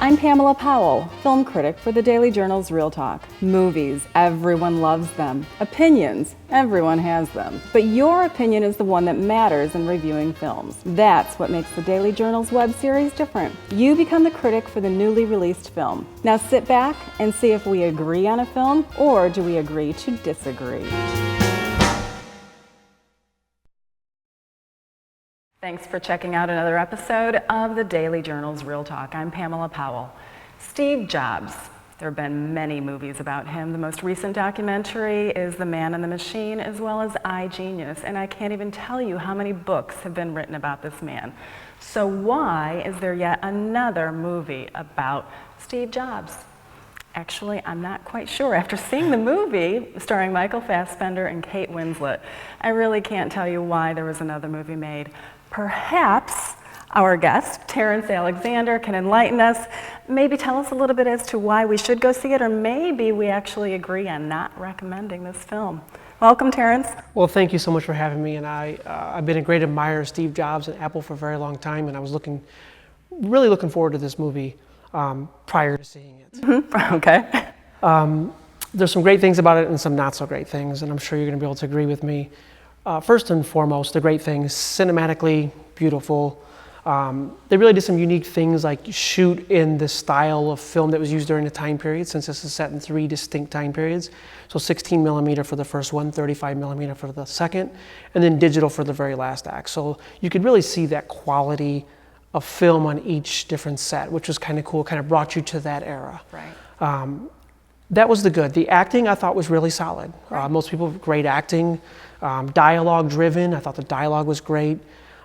I'm Pamela Powell, film critic for the Daily Journal's Real Talk. Movies, everyone loves them. Opinions, everyone has them. But your opinion is the one that matters in reviewing films. That's what makes the Daily Journal's web series different. You become the critic for the newly released film. Now sit back and see if we agree on a film, or do we agree to disagree. Thanks for checking out another episode of the Daily Journal's Real Talk. I'm Pamela Powell. Steve Jobs. There have been many movies about him. The most recent documentary is The Man and the Machine, as well as iGenius. And I can't even tell you how many books have been written about this man. So why is there yet another movie about Steve Jobs? Actually, I'm not quite sure. After seeing the movie starring Michael Fassbender and Kate Winslet, I really can't tell you why there was another movie made. Perhaps our guest, Terrence Alexander, can enlighten us, maybe tell us a little bit as to why we should go see it, or maybe we actually agree on not recommending this film. Welcome, Terrence. Well, thank you so much for having me. And I've been a great admirer of Steve Jobs and Apple for a very long time, and I was really looking forward to this movie prior to seeing it. Mm-hmm. Okay. There's some great things about it and some not so great things, and I'm sure you're going to be able to agree with me. First and foremost, the great things, cinematically beautiful. They really did some unique things like shoot in the style of film that was used during the time period, since this is set in 3 distinct time periods. So 16 millimeter for the first one, 35 millimeter for the second, and then digital for the very last act. So you could really see that quality of film on each different set, which was kind of cool, kind of brought you to that era. Right. That was the good. The acting I thought was really solid. Right. Most people, great acting. Dialogue driven, I thought the dialogue was great,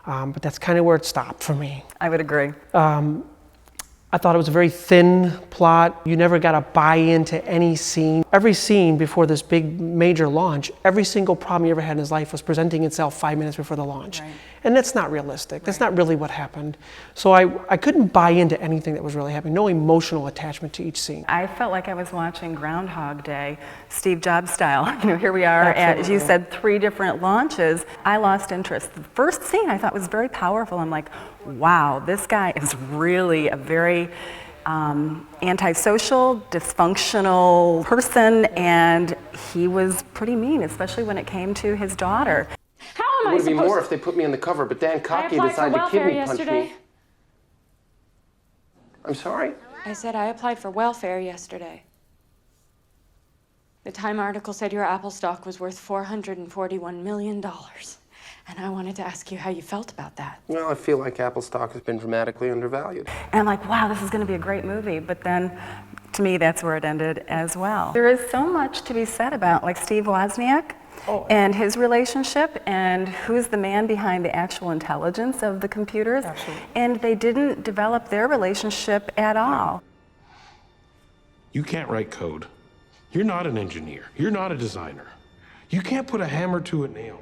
but that's kind of where it stopped for me. I would agree. I thought it was a very thin plot. You never got to buy into any scene. Every scene before this big major launch, every single problem he ever had in his life was presenting itself 5 minutes before the launch. Right. And that's not realistic. That's not really what happened. So I couldn't buy into anything that was really happening. No emotional attachment to each scene. I felt like I was watching Groundhog Day, Steve Jobs style. Here we are Absolutely. at, as you said, 3 different launches. I lost interest. The first scene I thought was very powerful. I'm like, wow, this guy is really a very antisocial, dysfunctional person, and he was pretty mean, especially when it came to his daughter. How am I It would be supposed more if they put me on the cover, but Dan I Cocky applied for decided to welfare kidney punch yesterday. me. I'm sorry? I said I applied for welfare yesterday. The Time article said your Apple stock was worth $441 million. And I wanted to ask you how you felt about that. Well, I feel like Apple stock has been dramatically undervalued. And I'm like, wow, this is going to be a great movie. But then, to me, that's where it ended as well. There is so much to be said about, like, Steve Wozniak and his relationship, and who's the man behind the actual intelligence of the computers. Absolutely. And they didn't develop their relationship at all. You can't write code. You're not an engineer. You're not a designer. You can't put a hammer to a nail.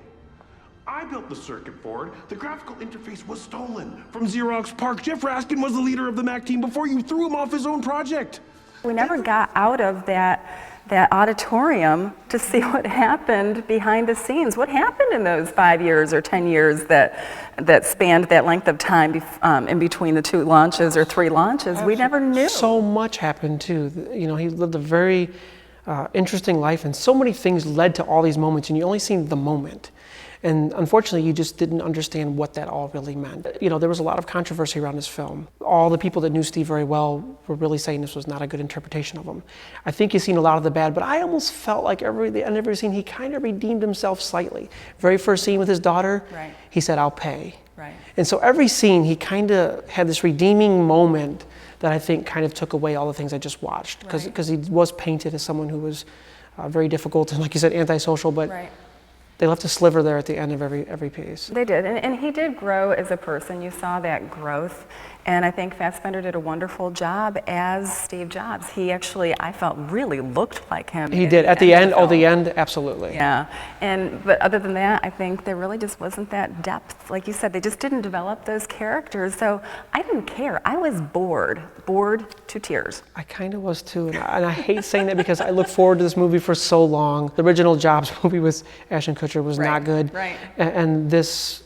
I built the circuit board. The graphical interface was stolen from Xerox PARC. Jeff Raskin was the leader of the Mac team before you threw him off his own project. We never got out of that auditorium to see what happened behind the scenes. What happened in those 5 years or 10 years that spanned that length of time in between the 2 launches or 3 launches? We never knew. So much happened too. You know, he lived a very interesting life, and so many things led to all these moments, and you only seen the moment. And unfortunately, you just didn't understand what that all really meant. You know, there was a lot of controversy around this film. All the people that knew Steve very well were really saying this was not a good interpretation of him. I think you've seen a lot of the bad, but I almost felt like the end of every scene, he kind of redeemed himself slightly. Very first scene with his daughter, Right. He said, "I'll pay." Right. And so every scene, he kind of had this redeeming moment that I think kind of took away all the things I just watched. Because he was painted as someone who was very difficult and, like you said, antisocial, but Right. they left a sliver there at the end of every piece. They did, and he did grow as a person. You saw that growth, and I think Fassbender did a wonderful job as Steve Jobs. He actually, I felt, really looked like him. He did, at the end, the end, absolutely. Yeah, but other than that, I think there really just wasn't that depth. Like you said, they just didn't develop those characters, so I didn't care. I was bored to tears. I kind of was too, and I hate saying that because I looked forward to this movie for so long. The original Jobs movie with Ashton Kutcher was not good. Right. And this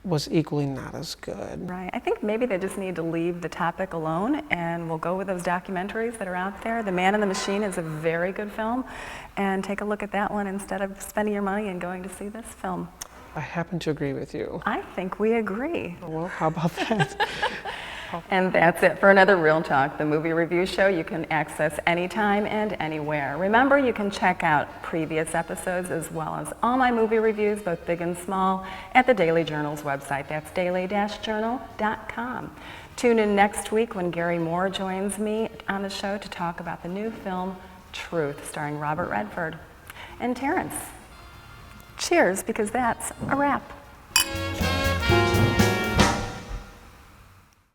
was equally not as good. Right. I think maybe they just need to leave the topic alone, and we'll go with those documentaries that are out there. The Man in the Machine is a very good film, and take a look at that one instead of spending your money and going to see this film. I happen to agree with you. I think we agree. Well, how about that? And that's it for another Real Talk, the movie review show you can access anytime and anywhere. Remember, you can check out previous episodes as well as all my movie reviews, both big and small, at the Daily Journal's website. That's daily-journal.com. Tune in next week when Gary Moore joins me on the show to talk about the new film, Truth, starring Robert Redford. And Terrence, cheers, because that's a wrap.